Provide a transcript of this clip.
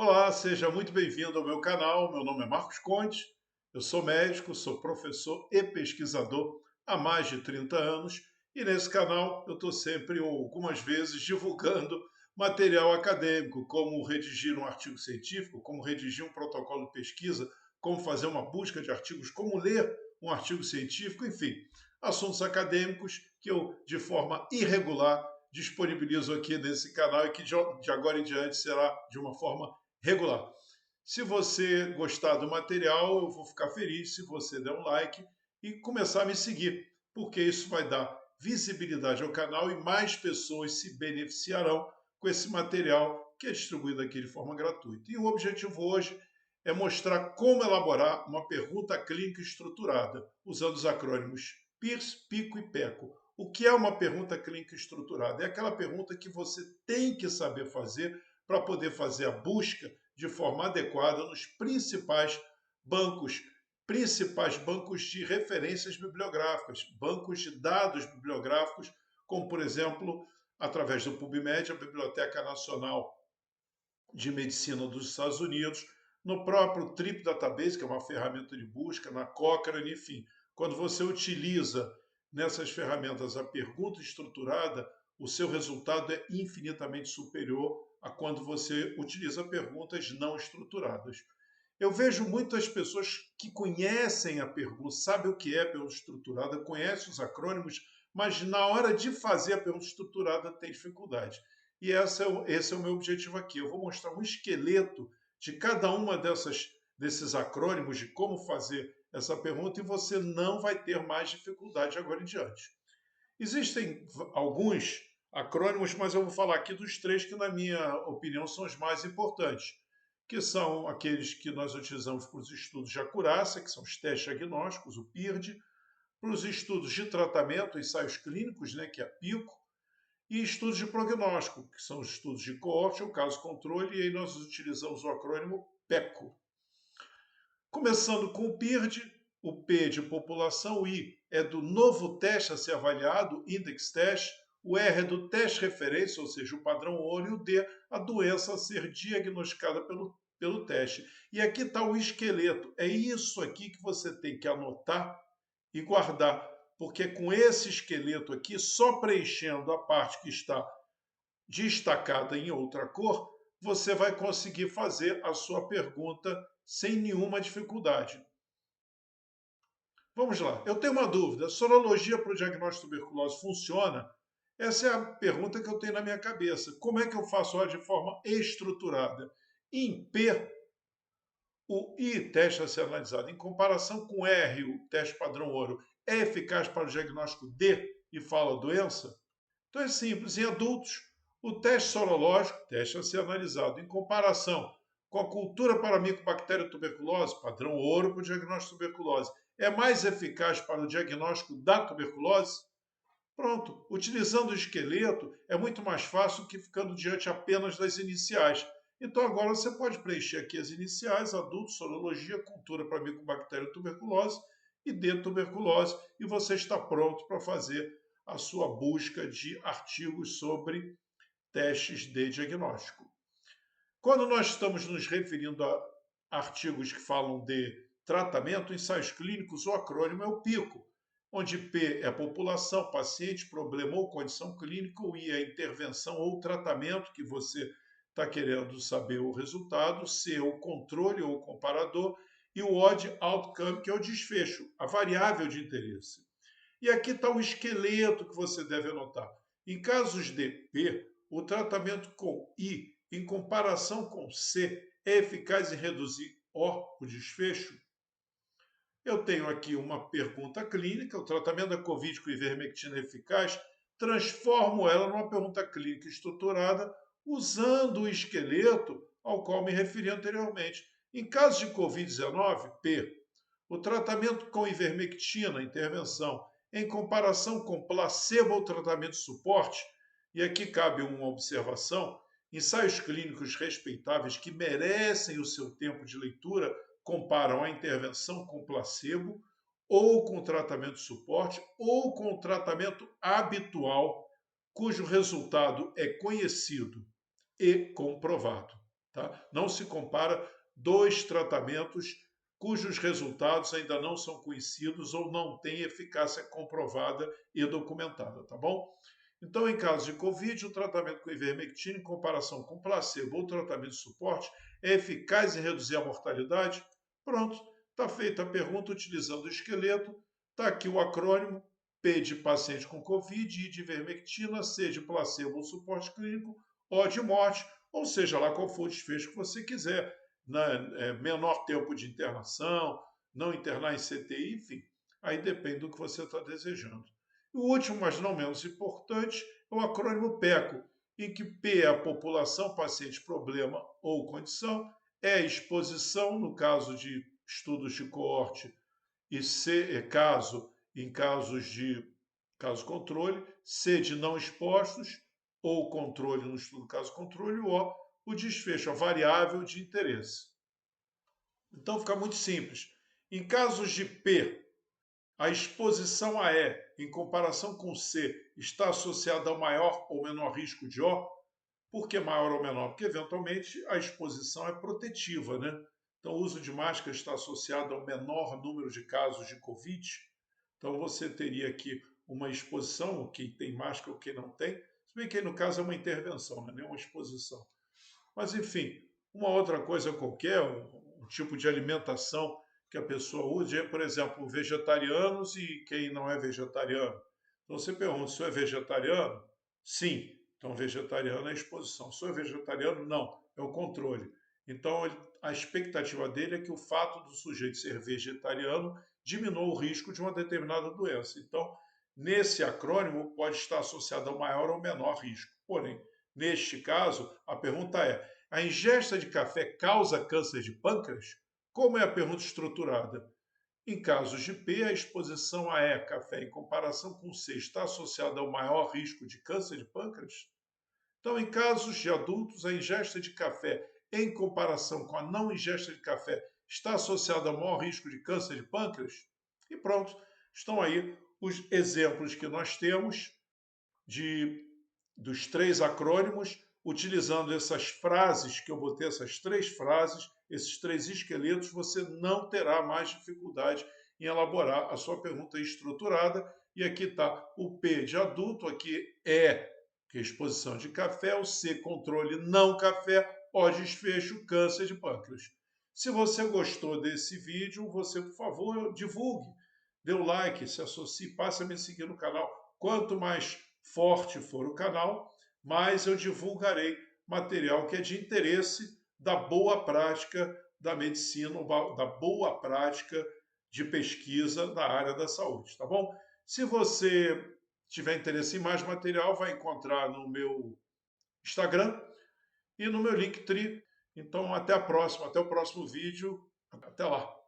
Olá, seja muito bem-vindo ao meu canal. Meu nome é Marcos Conte, eu sou médico, sou professor e pesquisador há mais de 30 anos e nesse canal eu estou sempre ou algumas vezes divulgando material acadêmico, como redigir um artigo científico, como redigir um protocolo de pesquisa, como fazer uma busca de artigos, como ler um artigo científico, enfim, assuntos acadêmicos que eu, de forma irregular, disponibilizo aqui nesse canal e que de agora em diante será de uma forma regular. Se você gostar do material, eu vou ficar feliz se você der um like e começar a me seguir, porque isso vai dar visibilidade ao canal e mais pessoas se beneficiarão com esse material que é distribuído aqui de forma gratuita. E o objetivo hoje é mostrar como elaborar uma pergunta clínica estruturada, usando os acrônimos PIRS, PICO e PECO. O que é uma pergunta clínica estruturada? É aquela pergunta que você tem que saber fazer para poder fazer a busca de forma adequada nos principais bancos de referências bibliográficas, bancos de dados bibliográficos, como, por exemplo, através do PubMed, a Biblioteca Nacional de Medicina dos Estados Unidos, no próprio Trip Database, que é uma ferramenta de busca, na Cochrane, enfim. Quando você utiliza nessas ferramentas a pergunta estruturada, o seu resultado é infinitamente superior a quando você utiliza perguntas não estruturadas. Eu vejo muitas pessoas que conhecem a pergunta, sabem o que é a pergunta estruturada, conhecem os acrônimos, mas na hora de fazer a pergunta estruturada tem dificuldade. E esse é o meu objetivo aqui. Eu vou mostrar um esqueleto de cada uma desses acrônimos, de como fazer essa pergunta, e você não vai ter mais dificuldade agora em diante. Existem alguns acrônimos, mas eu vou falar aqui dos três que, na minha opinião, são os mais importantes, que são aqueles que nós utilizamos para os estudos de acurácia, que são os testes diagnósticos, o PIRD, para os estudos de tratamento, ensaios clínicos, né, que é a PICO, e estudos de prognóstico, que são os estudos de coorte ou caso controle, e aí nós utilizamos o acrônimo PECO. Começando com o PIRD, o P de população, o I é do novo teste a ser avaliado, index test, o R é do teste referência, ou seja, o padrão ouro, e o D, a doença a ser diagnosticada pelo teste. E aqui está o esqueleto. É isso aqui que você tem que anotar e guardar, porque com esse esqueleto aqui, só preenchendo a parte que está destacada em outra cor, você vai conseguir fazer a sua pergunta sem nenhuma dificuldade. Vamos lá. Eu tenho uma dúvida. Sorologia para o diagnóstico de tuberculose funciona? Essa é a pergunta que eu tenho na minha cabeça. Como é que eu faço ela de forma estruturada? Em P, o I, teste a ser analisado, em comparação com R, o teste padrão ouro, é eficaz para o diagnóstico D e fala doença? Então é simples. Em adultos, o teste sorológico, teste a ser analisado, em comparação com a cultura para a micobactéria tuberculose, padrão ouro para o diagnóstico de tuberculose, é mais eficaz para o diagnóstico da tuberculose? Pronto, utilizando o esqueleto é muito mais fácil que ficando diante apenas das iniciais. Então agora você pode preencher aqui as iniciais, adulto, sorologia, cultura para micobactéria tuberculose e de tuberculose, e você está pronto para fazer a sua busca de artigos sobre testes de diagnóstico. Quando nós estamos nos referindo a artigos que falam de tratamento, ensaios clínicos, o acrônimo é o PICO, onde P é a população, paciente, problema ou condição clínica, o I é a intervenção ou tratamento que você está querendo saber o resultado, C é o controle ou comparador, e o O de outcome, que é o desfecho, a variável de interesse. E aqui está o esqueleto que você deve anotar. Em casos de P, o tratamento com I, em comparação com C, é eficaz em reduzir o desfecho? Eu tenho aqui uma pergunta clínica, o tratamento da Covid com ivermectina é eficaz? Transformo ela numa pergunta clínica estruturada usando o esqueleto ao qual me referi anteriormente. Em caso de Covid-19, P, o tratamento com ivermectina, intervenção, em comparação com placebo ou tratamento de suporte, e aqui cabe uma observação, ensaios clínicos respeitáveis que merecem o seu tempo de leitura comparam a intervenção com placebo, ou com tratamento de suporte, ou com tratamento habitual, cujo resultado é conhecido e comprovado. tá? Não se compara dois tratamentos cujos resultados ainda não são conhecidos ou não têm eficácia comprovada e documentada, tá bom? Então, em caso de Covid, o tratamento com ivermectina, em comparação com placebo ou tratamento de suporte, é eficaz em reduzir a mortalidade? Pronto, está feita a pergunta utilizando o esqueleto. Está aqui o acrônimo: P de paciente com Covid, I de ivermectina, C de placebo ou suporte clínico, O de morte, ou seja lá qual for o desfecho que você quiser, né? Menor tempo de internação, não internar em CTI, enfim, aí depende do que você está desejando. O último, mas não menos importante, é o acrônimo PECO, em que P é a população, paciente, problema ou condição, E é exposição, no caso de estudos de coorte, e C é caso, em casos de caso controle, C de não expostos, ou controle no estudo caso controle, o desfecho, a variável de interesse. Então fica muito simples. Em casos de P, a exposição a E, em comparação com C, está associada ao maior ou menor risco de O. Por que maior ou menor? Porque, eventualmente, a exposição é protetiva, né? Então, o uso de máscara está associado ao menor número de casos de Covid. Então, você teria aqui uma exposição, quem tem máscara ou quem não tem. Se bem que, aí, no caso, é uma intervenção, não é nem uma exposição. Mas, enfim, uma outra coisa qualquer, um tipo de alimentação que a pessoa use, é, por exemplo, vegetarianos e quem não é vegetariano. Então você pergunta, se é vegetariano? Sim. Então vegetariano é a exposição. Se é vegetariano? Não. É o controle. Então a expectativa dele é que o fato do sujeito ser vegetariano diminua o risco de uma determinada doença. Então, nesse acrônimo pode estar associado ao maior ou menor risco. Porém, neste caso, a pergunta é: a ingesta de café causa câncer de pâncreas? Como é a pergunta estruturada? Em casos de P, a exposição a E, café, em comparação com C, está associada ao maior risco de câncer de pâncreas? Então, em casos de adultos, a ingesta de café, em comparação com a não ingesta de café, está associada ao maior risco de câncer de pâncreas? E pronto, estão aí os exemplos que nós temos de dos três acrônimos, utilizando essas frases que eu botei, essas três frases, esses três esqueletos, você não terá mais dificuldade em elaborar a sua pergunta estruturada. E aqui está o P de adulto, aqui é que é exposição de café, o C, controle não café, O, desfecho, câncer de pâncreas. Se você gostou desse vídeo, você, por favor, divulgue, dê o like, se associe, passe a me seguir no canal. Quanto mais forte for o canal, mais eu divulgarei material que é de interesse da boa prática da medicina, da boa prática de pesquisa na área da saúde, tá bom? Se você tiver interesse em mais material, vai encontrar no meu Instagram e no meu Linktree. Então, até a próxima, até o próximo vídeo. Até lá.